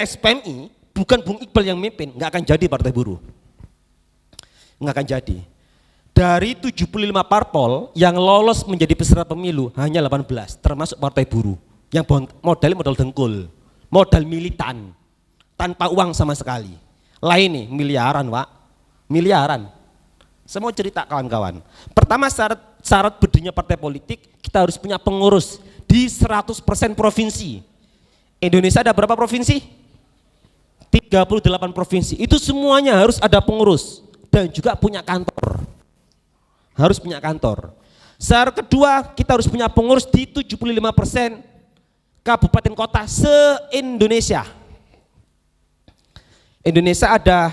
SPMI, bukan Bung Iqbal yang mimpin, nggak akan jadi partai buruh. Nggak akan jadi. Dari 75 parpol yang lolos menjadi peserta pemilu hanya 18, termasuk partai buruh. Yang modalnya modal dengkul, modal militan, tanpa uang sama sekali. Lain nih, miliaran Pak, miliaran. Saya mau cerita kawan-kawan. Pertama syarat berdirinya partai politik, kita harus punya pengurus di 100% provinsi. Indonesia ada berapa provinsi? 38 provinsi. Itu semuanya harus ada pengurus dan juga punya kantor. Harus punya kantor. Syarat kedua, kita harus punya pengurus di 75% kabupaten kota se-Indonesia. Indonesia ada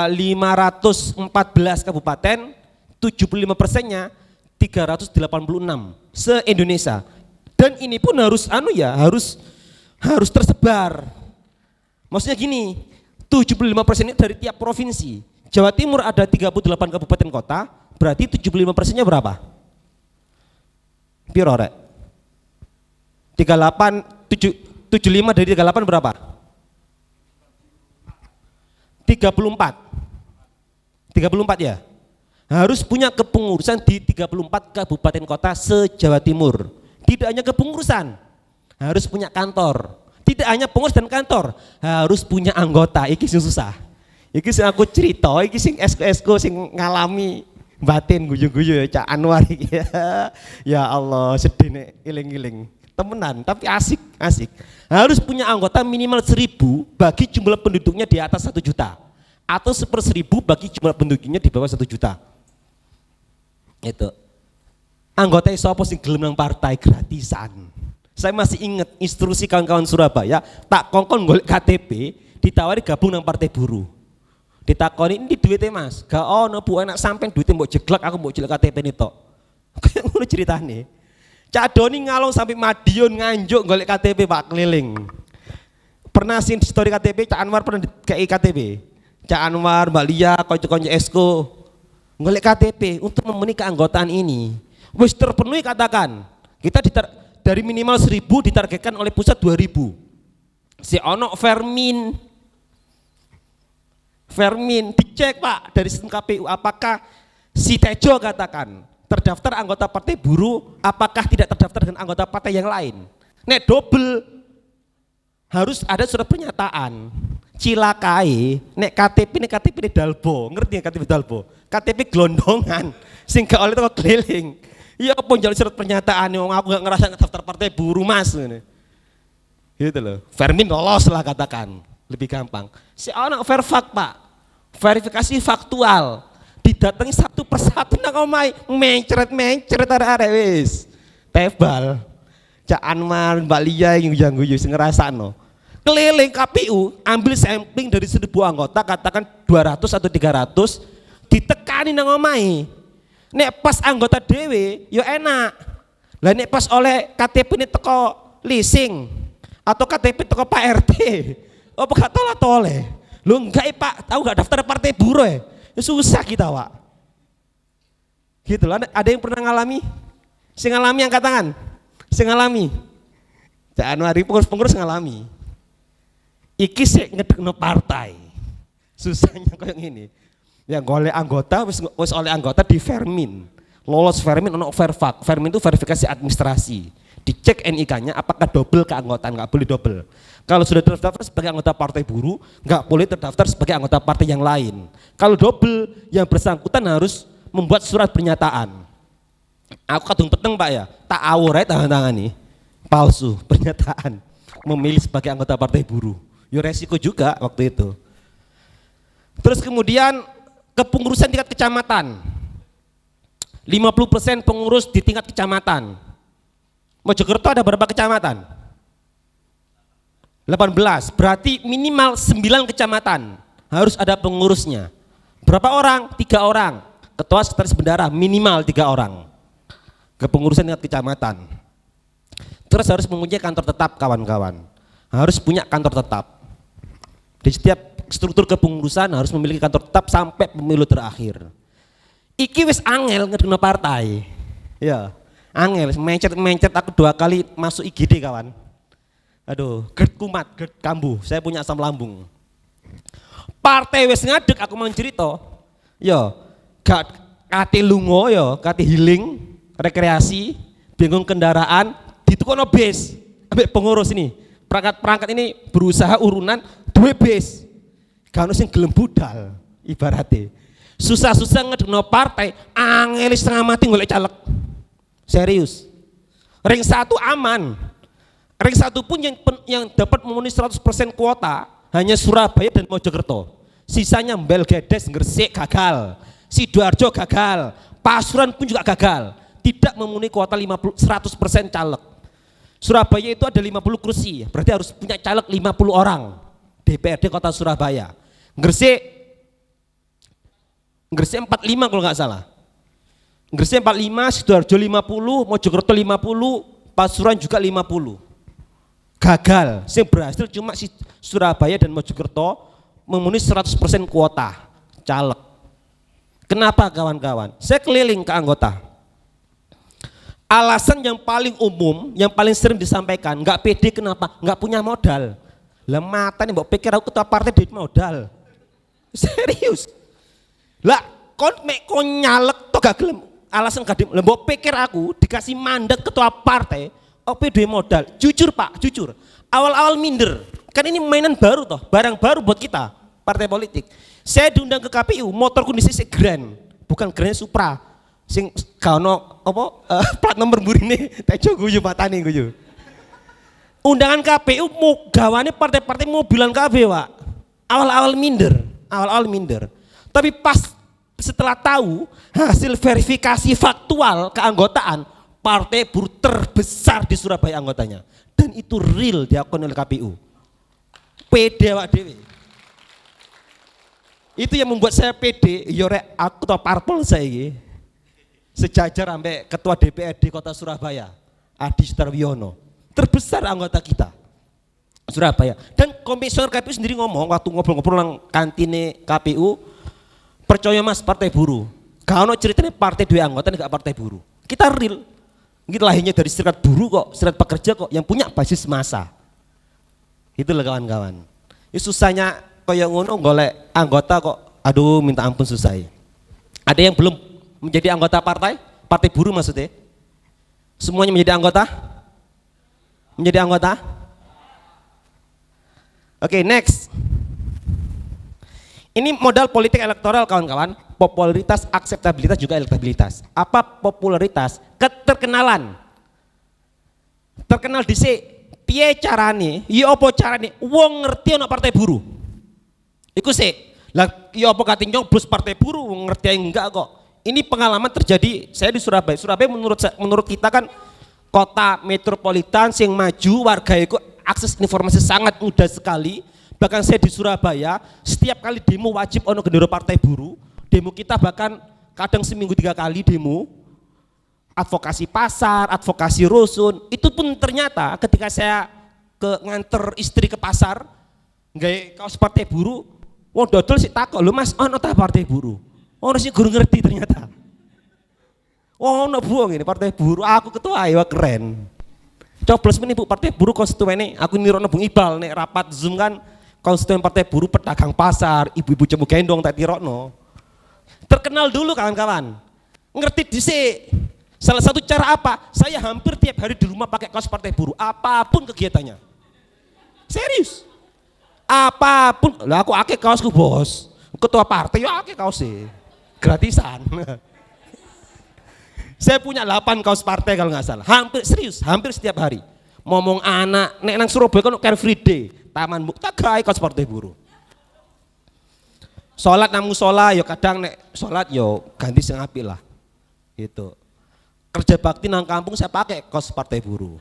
514 kabupaten, 75%-nya 386 se-Indonesia. Dan ini pun harus harus tersebar. Maksudnya gini, 75% ini dari tiap provinsi. Jawa Timur ada 38 kabupaten kota, berarti 75%-nya berapa? Piro rek? 75 dari 38 berapa? 34 ya? Harus punya kepengurusan di 34 kabupaten kota se-Jawa Timur. Tidak hanya kepengurusan, harus punya kantor. Tidak hanya pengurus dan kantor, harus punya anggota. Iki sing susah. Iki sing aku cerita, iki sing esko sing ngalami batin guyu-guyu ya Cak Anwar iki. Ya Allah, sedih nek iling-iling. Temenan, tapi asik. Harus punya anggota minimal 1000 bagi jumlah penduduknya di atas 1 juta. Atau 1/1000 bagi jumlah penduduknya di bawah 1 juta. Itu. Anggota sapa sing gelem nang partai gratisan. Saya masih ingat instruksi kawan-kawan Surabaya, tak kongkon golek KTP, ditawari gabung nang partai buruh. Ditakoni ini duitnya Mas, gak ono Bu, enak sampean duitnya mbok jeglek, aku mbok jeglek KTP ini tok. Kayak ngono ceritane. Cak Doni ngalong sampai Madiun Nganjuk golek KTP Pak keliling. Pernah sing di story KTP, Cak Anwar pernah kayak KTP. Cak Anwar, Mbak Lia, konco-konco Esko golek KTP untuk memenuhi keanggotaan ini. Wis terpenuhi katakan. Kita dari minimal 1000 ditargetkan oleh pusat 2000. Si ono Fermin dicek Pak dari sistem KPU apakah si Tejo katakan terdaftar anggota partai buruh, apakah tidak terdaftar dengan anggota partai yang lain. Nek double harus ada surat pernyataan. Cilakai nek KTP ini dalbo, ngerti ya KTP dalbo? KTP gelondongan sing gak oleh toko keliling. Iya apa njaluk surat pernyataan wong aku gak ngerasa daftar partai buruh Mas ngene. Gitu loh. Fermin lolos lah katakan, lebih gampang. Si anak verfak Pak, verifikasi faktual, didatangi satu persatu nang omahe, mencret arek wis. Tebal. Cak Anwar, Mbak Lia yang guyu sing ngrasakno. Keliling KPU, ambil sampling dari 1000 anggota, katakan 200 atau 300, ditekani nang omahe. Nek pas anggota dhewe, yo enak. Lah nek pas oleh KTP ini teko leasing atau KTP teko Pak RT, apa gak toleh? Lu enggak Pak, tahu gak daftar partai buruh ya? Susah kita Pak. Gitu lah, ada yang pernah ngalami? Sing ngalami angkat tangan. Sing ngalami. Cak Anwar pengurus ngalami. Iki sik ngedekno partai. Susahnya kayak gini. Ya golek anggota wis oleh anggota di Fermin. Lolos Fermin ono Verfak. Fermin itu verifikasi administrasi. Dicek NIK-nya apakah double keanggotaan, nggak boleh double. Kalau sudah terdaftar sebagai anggota partai buruh, nggak boleh terdaftar sebagai anggota partai yang lain. Kalau double, yang bersangkutan harus membuat surat pernyataan. Aku kadung peteng Pak ya, tak awur aja tangan-tangan nih, palsu pernyataan memilih sebagai anggota partai buruh. Yo resiko juga waktu itu. Terus kemudian kepengurusan tingkat kecamatan, 50% pengurus di tingkat kecamatan. Mojokerto ada berapa kecamatan? 18, berarti minimal 9 kecamatan harus ada pengurusnya. Berapa orang? 3 orang. Ketua sekretaris bendahara minimal 3 orang. Kepengurusan tingkat kecamatan. Terus harus mempunyai kantor tetap kawan-kawan. Harus punya kantor tetap. Di setiap struktur kepengurusan harus memiliki kantor tetap sampai pemilu terakhir. Iki wis angel ngedekno partai. Ya, angel mencet aku 2 kali masuk IGD kawan. Aduh, GERD kumat, GERD kambuh, saya punya asam lambung. Partai wis ngadeg aku mau cerita. Yo, gak kate lungo yo, kate healing, rekreasi, bingung kendaraan, ditukono bis. Ambek pengurus ini. Perangkat-perangkat ini berusaha urunan duwe bis. Gak ono sing gelem budal ibaratnya. Susah-susah ngedekno partai, angel setengah mati golek caleg. Serius. Ring 1 aman. Ring 1 pun yang dapat memenuhi 100% kuota hanya Surabaya dan Mojokerto. Sisanya Belgedes, Gresik gagal. Sidoarjo gagal. Pasuruan pun juga gagal. Tidak memenuhi kuota 100% caleg. Surabaya itu ada 50 kursi, berarti harus punya caleg 50 orang. DPRD Kota Surabaya. Gresik 45 kalau nggak salah. Gresik 45, Sidoarjo 50, Mojokerto 50, Pasuruan juga 50. Gagal, yang berhasil cuma si Surabaya dan Mojokerto memenuhi 100% kuota caleg. Kenapa kawan-kawan? Saya keliling ke anggota. Alasan yang paling umum, yang paling sering disampaikan, nggak pede kenapa? Nggak punya modal. Lah mata nih, mbok pikir aku ketua partai duit modal. Serius. Lah kon nyalek toh gak gelem. Alasan gak gelem. Mbok pikir aku dikasih mandat ketua partai, opo duit modal. Jujur Pak, jujur. Awal-awal minder. Kan ini mainan baru toh, barang baru buat kita, partai politik. Saya diundang ke KPU, motorku disisik Grand, bukan Grand Supra. Sing kano apa plat nomor mburine tejo guyu matane guyu. Undangan KPU mau gawane partai-partai mobilan kabeh, Pak. Awal-awal minder. Tapi pas setelah tahu hasil verifikasi faktual keanggotaan, partai buruh terbesar di Surabaya anggotanya. Dan itu real diakui oleh KPU. Pede awak dhewe. Itu yang membuat saya pede, yo rek aku tau parpol saiki. Sejajar sampai ketua DPRD Kota Surabaya, Adi Sutarwiono, terbesar anggota kita Surabaya. Dan komisioner KPU sendiri ngomong waktu ngobrol-ngobrol nang kantine KPU, percaya Mas partai buruh, gak ono ceritanya partai dua anggota gak partai buruh. Kita real, kita lahirnya dari serikat buruh kok, serikat pekerja kok, yang punya basis massa. Itulah kawan-kawan. Ya susahnya kayak ngono golek anggota kok, aduh minta ampun susah. Ada yang belum menjadi anggota partai buruh maksudnya? Semuanya menjadi anggota? Menjadi anggota? Oke, next. Ini modal politik elektoral kawan-kawan, popularitas, akseptabilitas juga elektabilitas. Apa popularitas? Keterkenalan. Terkenal dhisik. Piye carane? Ya apa carane? Wong ngerti ana partai buruh. Iku sik. Lah ya apa kate nyoblos partai buruh wong ngerti enggak kok. Ini pengalaman terjadi saya di Surabaya. Surabaya menurut kita kan kota metropolitan yang maju, warga itu akses informasi sangat mudah sekali. Bahkan saya di Surabaya setiap kali demo wajib ono gendera partai buruh. Demo kita bahkan kadang seminggu 3 kali demo. Advokasi pasar, advokasi rusun. Itu pun ternyata ketika saya nganter istri ke pasar, nggak kaos partai buruh, wong dodol sih takok, lho Mas, ono ta partai buruh? Orang sih guru ngerti ternyata. Oh, no buang ini partai buruh. Aku ketua ya keren. Coblos ini bu partai buruh konstituen ini. Aku nirono Bung Ibal nih rapat zoom kan konstituen partai buruh pedagang pasar, ibu-ibu cemu gendong tak tirono. Terkenal dulu kawan-kawan. Ngerti dhisik. Salah satu cara apa? Saya hampir tiap hari di rumah pakai kaos partai buruh. Apapun kegiatannya. Serius. Apapun. Lah aku akeh kaosku bos. Ketua partai ya akeh kaos sih. Gratisan. Saya punya 8 kaos partai kalau nggak salah. Hampir serius, hampir setiap hari. Ngomong anak, nek nang Surabaya kan Car Free Day, Taman Bukta gawe kaos partai buruh. Sholat nang musola yo kadang nek sholat yo ganti sing apik lah. Gitu. Kerja bakti nang kampung saya pakai kaos partai buruh.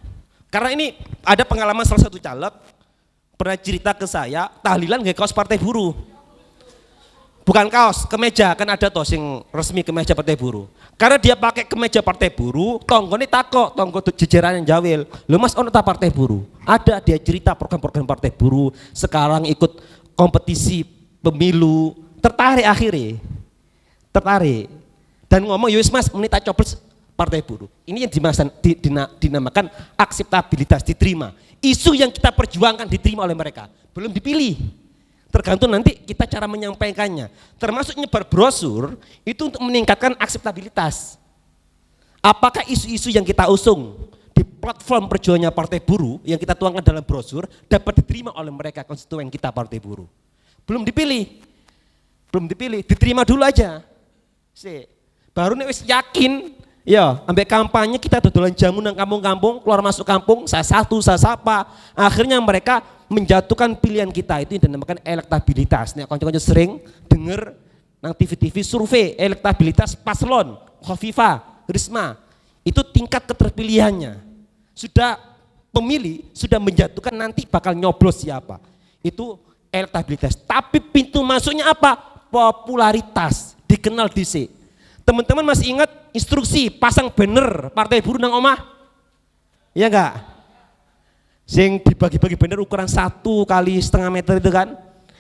Karena ini ada pengalaman salah satu caleg pernah cerita ke saya, tahlilan nggak kaos partai buruh. Bukan kaos, kemeja, kan ada toh sing resmi kemeja partai buruh. Karena dia pakai kemeja partai buruh, tonggone takok, tonggo jejeran yang jawil. Lho Mas, ono ta partai buruh? Ada, dia cerita program-program partai buruh, sekarang ikut kompetisi pemilu, tertarik akhirnya. Tertarik. Dan ngomong, "Yus Mas, menita coblos partai buruh." Ini yang dinamakan akseptabilitas, diterima. isu yang kita perjuangkan diterima oleh mereka? Belum dipilih. Tergantung nanti kita cara menyampaikannya. Termasuk nyebar brosur itu untuk meningkatkan akseptabilitas. Apakah isu-isu yang kita usung di platform perjuangannya Partai Buruh yang kita tuangkan dalam brosur dapat diterima oleh mereka konstituen kita Partai Buruh? Belum dipilih. Belum dipilih, diterima dulu aja. Baru nih wis yakin. Ya, ambek kampanye kita dodolan jamu nang kampung-kampung, keluar masuk kampung, saya satu, saya sapa. Akhirnya mereka menjatuhkan pilihan kita, itu yang dinamakan elektabilitas. Nih konco-konco sering dengar nang TV-TV survei elektabilitas paslon, Khofifah, Risma. Itu tingkat keterpilihannya. Sudah pemilih sudah menjatuhkan nanti bakal nyoblos siapa. Itu elektabilitas. Tapi pintu masuknya apa? Popularitas, dikenal dhisik. Teman-teman masih ingat instruksi pasang banner Partai Buruh nang omah? Iya enggak? Sing dibagi-bagi banner ukuran 1 kali setengah meter itu kan?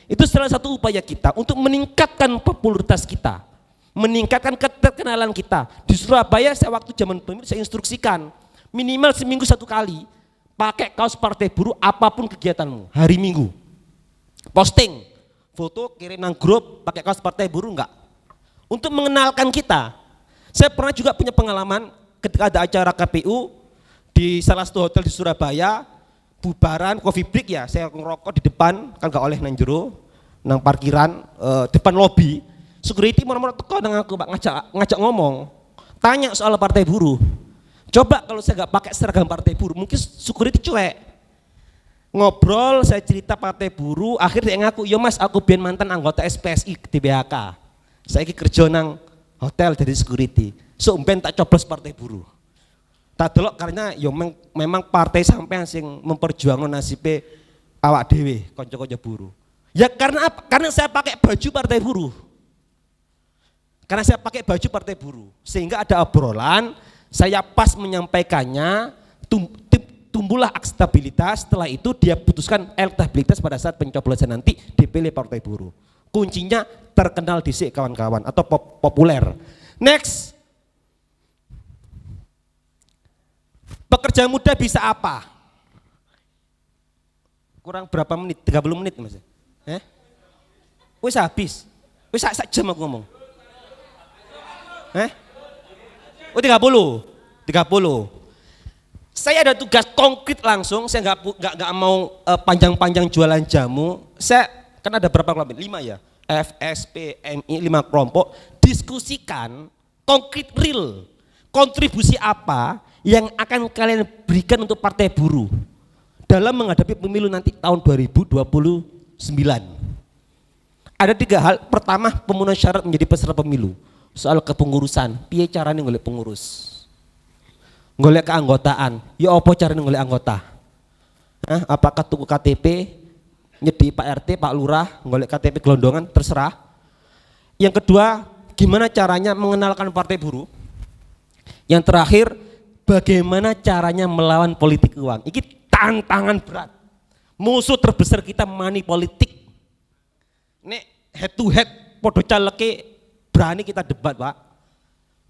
Itu salah satu upaya kita untuk meningkatkan popularitas kita, meningkatkan keterkenalan kita. Di Surabaya saya waktu zaman pemilu saya instruksikan minimal seminggu 1 kali pakai kaos Partai Buruh apapun kegiatanmu hari Minggu. Posting foto kirim nang grup pakai kaos Partai Buruh enggak? Untuk mengenalkan kita. Saya pernah juga punya pengalaman ketika ada acara KPU di salah satu hotel di Surabaya, bubaran coffee break ya, saya ngerokok di depan, kan gak oleh nang jero, nang parkiran, depan lobi. Security mau teko nang aku ngajak ngomong, tanya soal Partai Buruh. Coba kalau saya gak pakai seragam Partai Buruh, mungkin security cuek. Ngobrol, saya cerita Partai Buruh, akhirnya dia ngaku, yo mas aku biar mantan anggota SPSI di BHK. Saya kerja nang hotel dari security, so ben tak coblos Partai Buruh. Tak delok karena yo memang partai sampean sing memperjuangkan nasibe awak dhewe, kanca-kanca buruh. Ya karena apa? Karena saya pakai baju Partai Buruh. Karena saya pakai baju Partai Buruh, sehingga ada obrolan, saya pas menyampaikannya, tumbuhlah akseptabilitas. Setelah itu dia putuskan elektabilitas pada saat pencoblosan nanti dipilih Partai Buruh. Kuncinya terkenal dhisik kawan-kawan atau populer. Next. Pekerja muda bisa apa? Kurang berapa menit? 30 menit Mas. Wis habis. Wis sak jam aku ngomong. Oh 30. Saya ada tugas konkret langsung, saya nggak mau panjang-panjang jualan jamu. Saya kan ada berapa kelompok? 5 ya? FSP, MI, 5 kelompok, diskusikan konkret real, kontribusi apa yang akan kalian berikan untuk Partai Buruh dalam menghadapi pemilu nanti tahun 2029. Ada 3 hal. Pertama, pemenuhan syarat menjadi peserta pemilu. Soal kepengurusan, piye caranya golek pengurus, golek keanggotaan, ya apa caranya golek anggota? Apakah tuku KTP, nyedi Pak RT, Pak Lurah, golek KTP gelondongan, terserah. Yang kedua, gimana caranya mengenalkan Partai Buruh? Yang terakhir, bagaimana caranya melawan politik uang? Ini tantangan berat. Musuh terbesar kita money politik. Nek head to head podo caleke berani kita debat, Pak.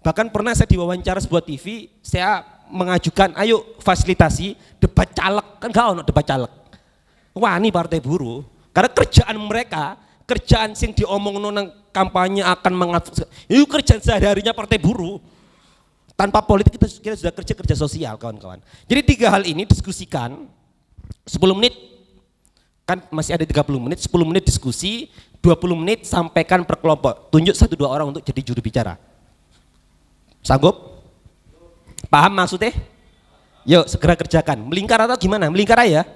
Bahkan pernah saya diwawancara sebuah TV, saya mengajukan ayo fasilitasi debat caleg, kan gak ono debat caleg. Wani Partai Buruh, karena kerjaan mereka, kerjaan sing diomong nang kampanye akan mengatur, itu kerjaan sehari-harinya Partai Buruh. Tanpa politik kita sudah kerja sosial kawan-kawan. Jadi 3 hal ini diskusikan 10 menit, kan masih ada 30 menit, 10 menit diskusi, 20 menit sampaikan per kelompok, tunjuk 1-2 orang untuk jadi juru bicara. Sanggup? Paham maksudnya? Yuk segera kerjakan. Melingkar atau gimana? Melingkar aja.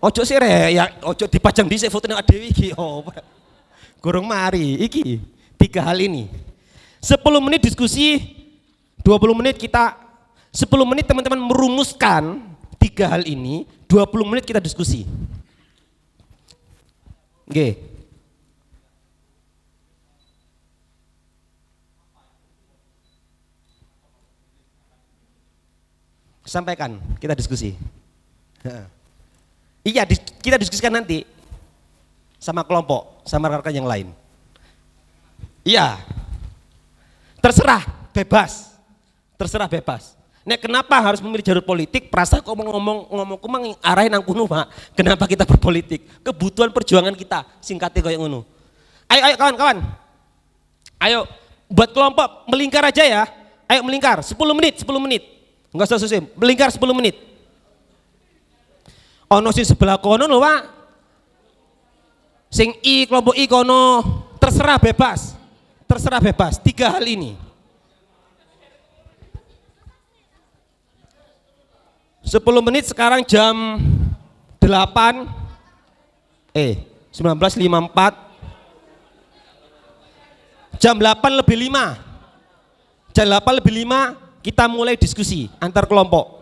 Ojo sih ya, ojo dipajang di foto yang ada iki. Oh, gorong mari iki 3 hal ini. 10 menit diskusi, 20 menit kita, 10 menit teman-teman merumuskan 3 hal ini, 20 menit kita diskusi. Oke. Sampaikan, kita diskusi. Iya, kita diskusikan nanti sama kelompok, sama rekan-rekan yang lain. Iya, terserah, bebas, Nek kenapa harus memilih jalur politik? Perasa kok ngomong kumang arahin nang kuno, Pak. Kenapa kita berpolitik? Kebutuhan perjuangan kita, singkatnya kayak ngono. Ayo kawan-kawan. Ayo buat kelompok melingkar aja ya. Ayo melingkar 10 menit. Enggak usah susah, melingkar 10 menit. Ono sing sebelah kono lho, Pak. Sing kelompok I kono, terserah bebas. 3 hal ini. 10 menit sekarang jam 8 19.54 jam 8 lebih 5 jam 8 lebih 5 kita mulai diskusi antar kelompok.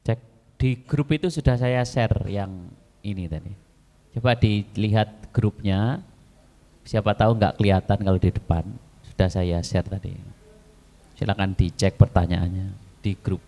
Cek di grup itu sudah saya share yang ini tadi. Coba dilihat grupnya, siapa tahu nggak kelihatan kalau di depan. Sudah saya share tadi. Silakan dicek pertanyaannya di grup.